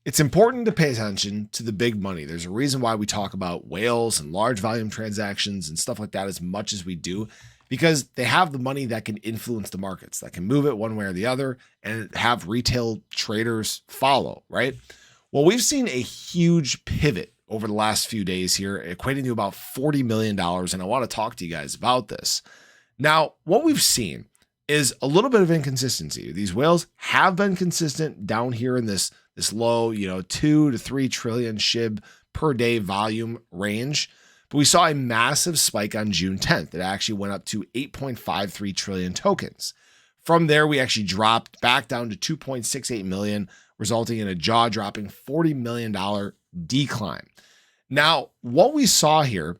It's important to pay attention to the big money. There's a reason why we talk about whales and large volume transactions and stuff like that as much as we do, because they have the money that can influence the markets, that can move it one way or the other and have retail traders follow, right? Well, we've seen a huge pivot over the last few days here, equating to about $40 million. And I want to talk to you guys about this. Now, what we've seen is a little bit of inconsistency. These whales have been consistent down here in this low, 2 to 3 trillion shib per day volume range. But we saw a massive spike on June 10th. It actually went up to 8.53 trillion tokens. From there, we actually dropped back down to 2.68 million, resulting in a jaw-dropping $40 million decline. Now, what we saw here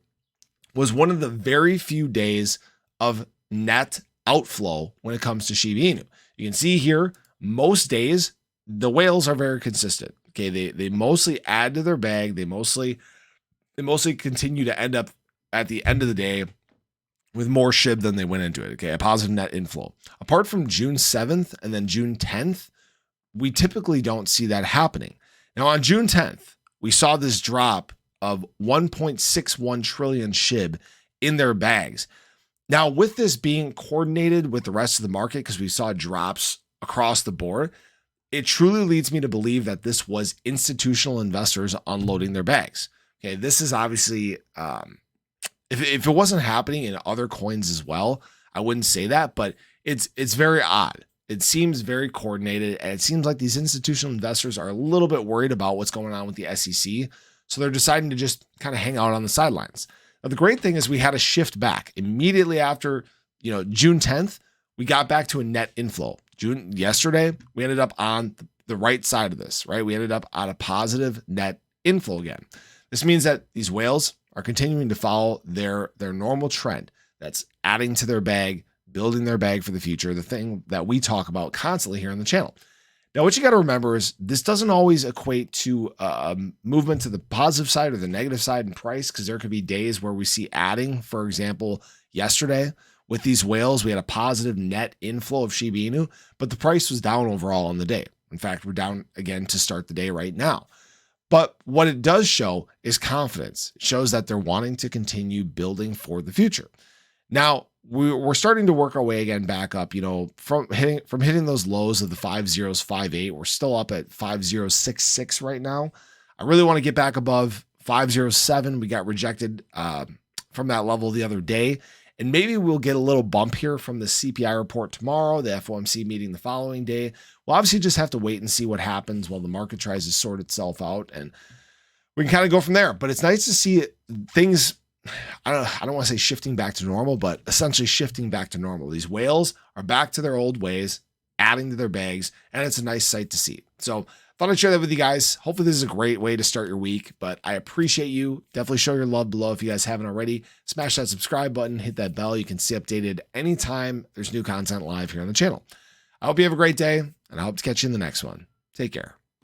was one of the very few days of net outflow when it comes to Shiba Inu. You can see here, most days, the whales are very consistent. Okay, they mostly add to their bag. They mostly continue to end up at the end of the day with more SHIB than they went into it. Okay, a positive net inflow. Apart from June 7th and then June 10th, we typically don't see that happening. Now on June 10th, we saw this drop of 1.61 trillion SHIB in their bags. Now, with this being coordinated with the rest of the market, because we saw drops across the board, it truly leads me to believe that this was institutional investors unloading their bags. Okay, this is obviously, if it wasn't happening in other coins as well, I wouldn't say that, but it's very odd. It seems very coordinated, and it seems like these institutional investors are a little bit worried about what's going on with the SEC, so they're deciding to just kind of hang out on the sidelines. Now, the great thing is we had a shift back immediately after, June 10th, we got back to a net inflow. Yesterday, we ended up on the right side of this, right? We ended up on a positive net inflow again. This means that these whales are continuing to follow their normal trend. That's adding to their bag, building their bag for the future, the thing that we talk about constantly here on the channel. Now, what you got to remember is this doesn't always equate to a movement to the positive side or the negative side in price, because there could be days where we see adding. For example, yesterday with these whales, we had a positive net inflow of Shiba Inu, but the price was down overall on the day. In fact, we're down again to start the day right now. But what it does show is confidence. It shows that they're wanting to continue building for the future. Now, we're starting to work our way again back up, from hitting those lows of the 5058. We're still up at 5066 right now. I really want to get back above 507. We got rejected from that level the other day. And maybe we'll get a little bump here from the CPI report tomorrow, the FOMC meeting the following day. We'll obviously just have to wait and see what happens while the market tries to sort itself out. And we can kind of go from there. But it's nice to see things, I don't want to say shifting back to normal, but essentially shifting back to normal. These whales are back to their old ways, adding to their bags, and it's a nice sight to see. So thought I'd share that with you guys. Hopefully this is a great way to start your week, but I appreciate you. Definitely show your love below if you guys haven't already. Smash that subscribe button, hit that bell. You can stay updated anytime there's new content live here on the channel. I hope you have a great day, and I hope to catch you in the next one. Take care.